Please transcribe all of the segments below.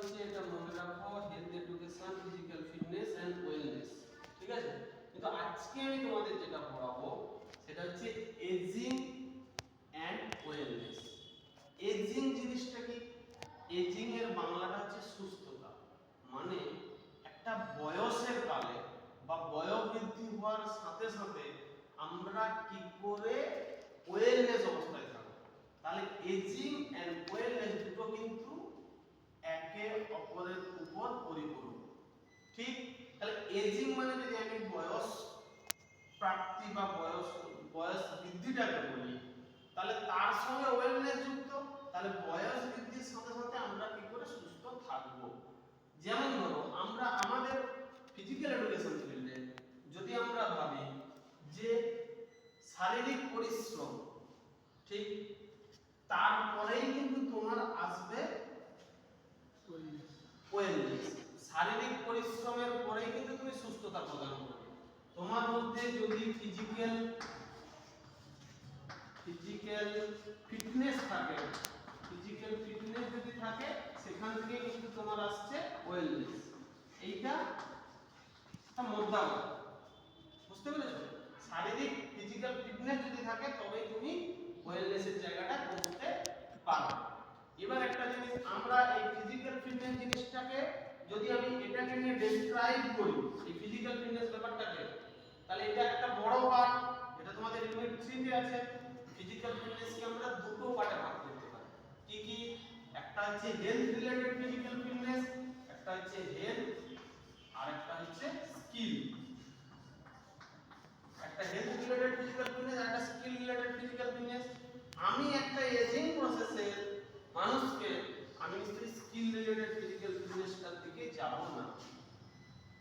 হচ্ছে এটা মনে রাখো health education physical fitness and wellness, ঠিক আছে। কিন্তু আজকে আমি তোমাদের যেটা পড়াবো সেটা হচ্ছে এজিং এন্ড ওয়েলনেস। এজিং জিনিসটা কি? এজিং এর বাংলাটা হচ্ছে সুস্থতা, মানে একটা বয়সের কালে বা বয়োবৃদ্ধি হওয়ার সাথে সাথে আমরা কি করে ওয়েলনেস অবস্থায় থাকবো। তাহলে এজিং এন্ড ওয়েলনেস দুটো কিন্তু একে অপরের উপর পরিপূরক, ঠিক। তাহলে এজিং মানে যদি আমি বয়স প্রাপ্তি বা বয়স বৃদ্ধিটাকে বলি, তাহলে তার সঙ্গে ওয়েলনেস যুক্ত। তাহলে বয়স বৃদ্ধির সাথে সাথে আমরা কি করে সুস্থ থাকবো। যেমন ধরো আমরা আমাদের ফিজিক্যাল এডুকেশন ফিল্ডে যদি আমরা ভাবি যে শারীরিক পরিশ্রম, ঠিক, তারপরেই কিন্তু তোমার আসবে ওয়েলনেস। শারীরিক পরিশ্রমের পরেই কিন্তু তুমি সুস্থতা প্রদান করবে। তোমার মধ্যে যদি ফিজিক্যাল ফিটনেস থাকে, ফিজিক্যাল ফিটনেস যদি থাকে, সেখান থেকে কিন্তু তোমার আসছে ওয়েলনেস। এইটা মধ্যাবধি, বুঝতে পেরেছো? শারীরিক ফিজিক্যাল ফিটনেস যদি থাকে তবেই তুমি ওয়েলনেসের জায়গাটা পৌঁছতে পারবে। এবার একটা জিনিস, আমরা এই ফিজিক্যাল ফিটনেস জিনিসটাকে যদি আমি এটাকে নিয়ে ডেসক্রাইব করি, এই ফিজিক্যাল ফিটনেস ব্যাপারটাকে, তাহলে এটা একটা বড় পার্ট, এটা তোমাদের ইউনিট 3 তে আছে। ফিজিক্যাল ফিটনেসকে আমরা দুটো পার্টে ভাগ করতে পারি। কি কি? একটা হচ্ছে হেলথ রিলেটেড ফিজিক্যাল ফিটনেস, একটা হচ্ছে হেলথ, আর একটা হচ্ছে স্কিল। একটা হেলথ রিলেটেড ফিজিক্যাল ফিটনেস আর একটা স্কিল রিলেটেড ফিজিক্যাল ফিটনেস। আমি একটা এজিং প্রসেসে মানুষকে আমি নিশ্চয়ই স্কিল রিলেটেড ফিজিক্যাল ফিটনেসটার দিকে যাব না,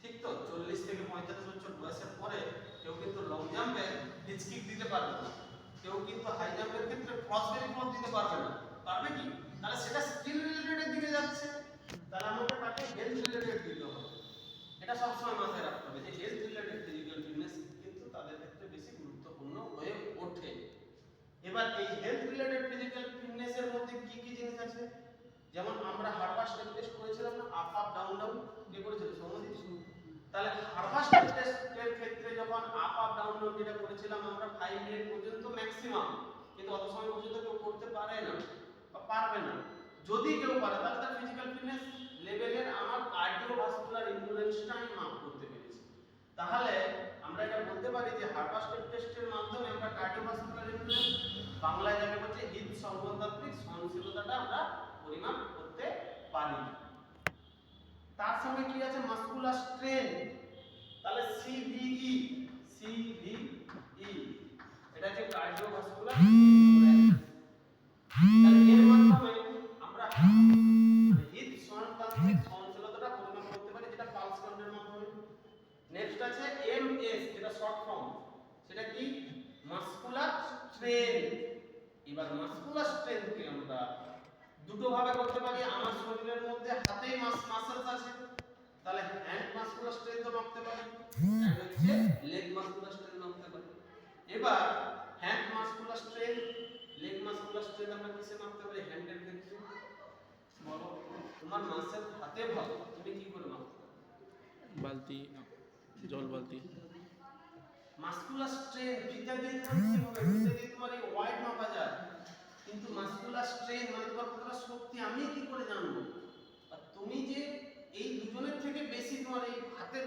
ঠিক তো? 40 থেকে 45 বছর বয়সের পরে কেউ কিন্তু লং জাম্পে হিচ কিক দিতে পারবে না, কেউ কিন্তু হাই জাম্পের ক্ষেত্রে ক্রসবেরি ফ্লোপ দিতে পারবে না, পারবে কি? তাহলে সেটা স্কিল রিলেটেডের দিকে যাচ্ছে, তাহলে আমাকে তাকে হেলথ রিলেটেড দিতে হবে। এটা সবসময় মাথায় রাখতে হবে যে হেলথ রিলেটেড ফিজিক্যাল ফিটনেস কিন্তু তাদের ক্ষেত্রে বেশি গুরুত্বপূর্ণ হয়ে ওঠে। এবার এই হেলথ রিলেটেড ফিজিক্যাল ফিটনেসের মধ্যে কি কি জিনিস আছে? যেমন আমরা হারবাস টেস্ট করেছিলাম না, আপ আপ ডাউন ডাউন, কে করেছিল? সৌম্যদীপ। তাহলে হারবাস টেস্টের ক্ষেত্রে যখন আপ আপ ডাউন ডাউন যেটা করেছিলাম আমরা 5 মিনিট পর্যন্ত ম্যাক্সিমাম, কিন্তু অত সময় পর্যন্ত কেউ করতে পারে না বা পারবে না। যদি কেউ পারে তাহলে তার ফিজিক্যাল ফিটনেস লেভেলের আমার কার্ডিওভাস্কুলার এন্ডুরেন্সটা আমি মাপ করতে পেরেছি। তাহলে আমরা এটা বলতে পারি যে হারবাস টেস্টের মাধ্যমে আমরা কার্ডিওভাস্কুলার এন্ডুরেন্স, বাংলায় যাকে বলছে হৃদসংবহনতান্ত্রিক সহনশীলতাটা আমরা পরিমাপ করতে পারি। তার সঙ্গে কি আছে? Muscular strain. তাহলে সিভিই, এটা হচ্ছে কার্ডিওভাস্কুলার এন্ডুরেন্স। তাহলে এর মাধ্যমে আমরা হৃদসংবহনতান্ত্রিক সহনশীলতাটা পরিমাপ করতে পারি, যেটা পালস কাউন্টের মাধ্যমে। নেক্সট আছে এমএস, যেটা শর্ট ফর্ম, সেটা কি? Muscular strain. এবার মাসকুলার স্ট্রেনকে আমরা দুটো ভাবে করতে পারি। আমার শরীরের মধ্যে হাতেই মাসলস আছে, তাহলে হ্যান্ড মাসকুলার স্ট্রেনও মাপতে পারি, এন্ড হচ্ছে লেগ মাসকুলার স্ট্রেন মাপতে পারি। এবার hand muscular strain, leg muscular strain আমরা কিসে মাপতে পারি? হ্যান্ডের ক্ষেত্রে। বলো, তোমার মাসেল হাতে ভালো, তুমি কি করে মাপতে পারো? বালতি, জল বালতি। মাসকুলার স্ট্রেন ফিতা দিয়ে কি হবে? ফিতা দিয়ে তোমার এই ওয়েট মাপা যায়, কিন্তু মাসকুলার স্ট্রেন মানে তোমার কতটা শক্তি আমি কি করে জানবো? আর তুমি যে এই দুজনের থেকে বেশি তোমার এই হাতের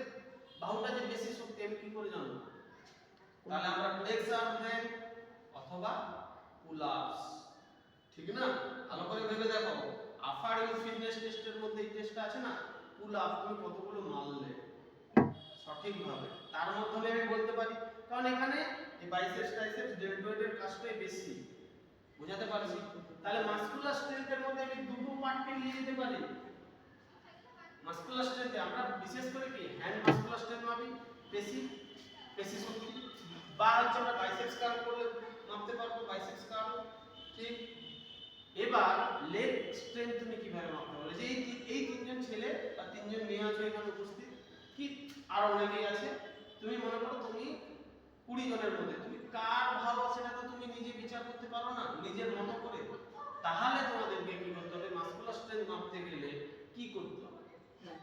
বাহুটা যে বেশি শক্তি আমি কি করে জানবো? তাহলে আমরা ফ্লেক্স আর্ম হ্যান্ড অথবা পুল আপস, ঠিক না? ভালো করে ভেবে দেখো, আপার ইউজ ফিটনেস টেস্টের মধ্যে এই টেস্টটা আছে না, পুল আপ, তুমি কতগুলো মারলে সঠিকভাবে, তার মাধ্যমে আমি বলতে পারি। কারণ এখানে এই বাইসেপস ট্রাইসেপস ডেল্টয়েডের কাজটাই বেশি, বুঝাতে পারছি? তাহলে মাসকুলার স্ট্রেংথের মধ্যে আমি দুটো পার্টকে নিয়ে যেতে পারি। মাসকুলার স্ট্রেংথে আমরা বিশেষ করে কি হ্যান্ড মাসকুলার স্ট্রেংথ মাপি, পেশি শক্তি, বা হচ্ছে আমরা বাইসেপস কার্ল করলে মাপতে পারবো, বাইসেপস কার্ল, ঠিক। এবার লেগ স্ট্রেংথ তুমি কিভাবে মাপতে পারবে? যে এই তিনজন ছেলে বা তিনজন মেয়ে আছে এখানে উপস্থিত, কি আর অনেকেই আছে, তুমি মনে করো তুমি 20 জনের মধ্যে তুমি কার ভালো সেটা তো তুমি নিজে বিচার করতে পারো না নিজের মতো করে। তাহলে তোমাদেরকে কি করতে হবে? মাসকুলার স্ট্রেংথ মাপতে গেলে কি করতে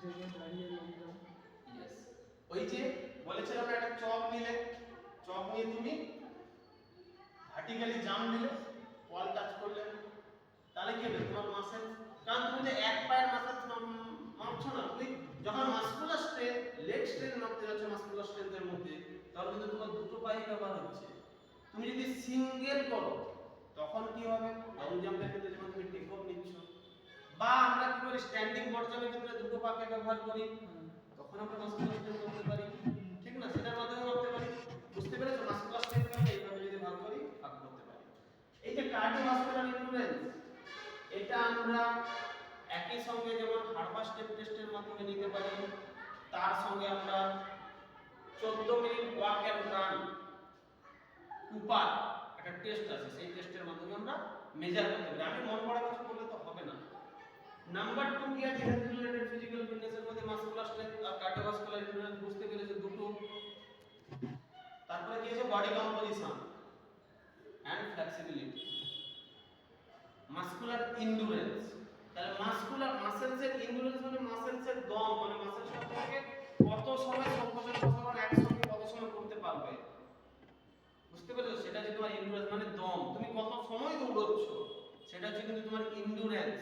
Yes. ওই যে বলেছিলাম না, একটা চক নিলে, চক নিয়ে তুমি ভার্টিক্যালি জাম্প দিলে, বল টাচ করলে, তাহলে কি হবে তোমার মাসেল, কারণ তুমি যে এক পায়ের মাসেল মাপছো না, তুমি যখন মাসকুলার স্ট্রেন, লেগ স্ট্রেন মাপতে যাচ্ছ মাসকুলার স্ট্রেন্থের মধ্যে, তাহলে কিন্তু তোমার দুটো পাই ব্যবহার হচ্ছে। তুমি যদি সিঙ্গেল করো তখন কি হবে, লং জাম্পের ক্ষেত্রে যখন তুমি টেক অফ নিচ্ছ, বা আমরা কি করি স্ট্যান্ডিং বট জাম্পের ক্ষেত্রে দুটো পাকে ব্যবহার করি, তখন আমরা মাসকুলার স্ট্রেন করতে পারি, ঠিক না, সেটার মাধ্যমে মাপতে পারি। বুঝতে পেরেছো? মাসকুলার স্ট্রেন আমরা এইভাবে যদি ভাগ করি, ভাগ করতে পারি। এই যে কার্ডিওভাস্কুলার এন্ডুরেন্স, এটা আমরা একই সঙ্গে যেমন হার্বাস স্টেপ টেস্টের মাধ্যমে নিতে পারি, তার সঙ্গে আমরা 14 minute walk and run Cooper একটা টেস্ট আছে, সেই টেস্টের মাধ্যমে আমরা মেজার করতে পারি। আমি মন পড়া কিছু বললে তো হবে না। নাম্বার 2 কি আছে হেলথ রিলেটেড ফিজিক্যাল ফিটনেসের মধ্যে? মাসকুলার স্ট্রেংথ আর কার্ডিওভাস্কুলার এন্ডুরেন্স। বুঝতে পেরেছো দুটো। তারপরে কি আছে? Body composition and flexibility, muscular endurance. তাহলে মাসকুলার মাসেলসের এন্ডুরেন্স মানে মাসেলসের দম, মানে মাসেলসটা তোমাকে কত সময় সংকোচন প্রসারণ একসঙ্গে কত সময় করতে পারবে। বুঝতে পেরেছো? সেটা হচ্ছে তোমার এন্ডুরেন্স, মানে দম, তুমি কত সময় দৌড়চ্ছ, সেটা হচ্ছে কিন্তু তোমার এন্ডুরেন্স।